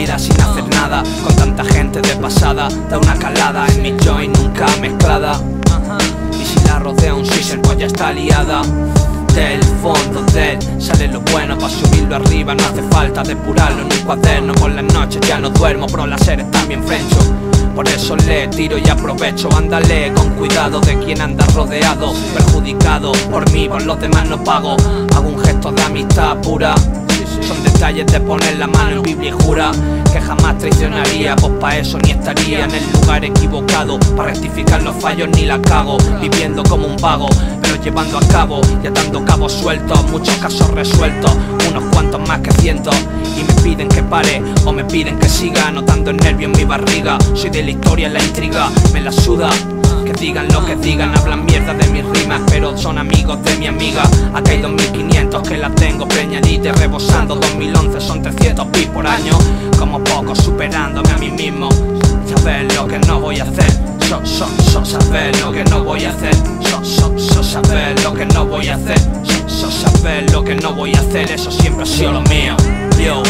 vida sin hacer nada, con tanta gente de pasada. Da una calada en mi joint nunca mezclada. Y si la rodea un swisher pues ya está liada. Del fondo de él sale lo bueno, pa' subirlo arriba no hace falta depurarlo en un cuaderno. Por las noches ya no duermo, pero las series también frencho. Por eso le tiro y aprovecho. Ándale con cuidado de quien anda rodeado, perjudicado por mí, por los demás no pago. Hago un gesto de amistad pura. Son detalles de poner la mano en Biblia y jura que jamás traicionaría, pues pa' eso ni estaría en el lugar equivocado. Para rectificar los fallos ni la cago, viviendo como un vago, pero llevando a cabo y atando cabos sueltos. Muchos casos resueltos, unos cuantos más que cientos. Y me piden que pare o me piden que siga, notando el nervio en mi barriga. Soy de la historia, la intriga me la suda. Que digan lo que digan, hablan mierda de mis rimas, pero son amigos de mi amiga. Acá hay 2500 que la tengo preñadita y rebosando. 2011 son 300 bits por año, como poco superándome a mí mismo. Saber lo que no voy a hacer, saber lo que no voy a hacer, saber lo que no voy a hacer, saber lo que no voy a hacer. Eso siempre ha sido lo mío. Yo,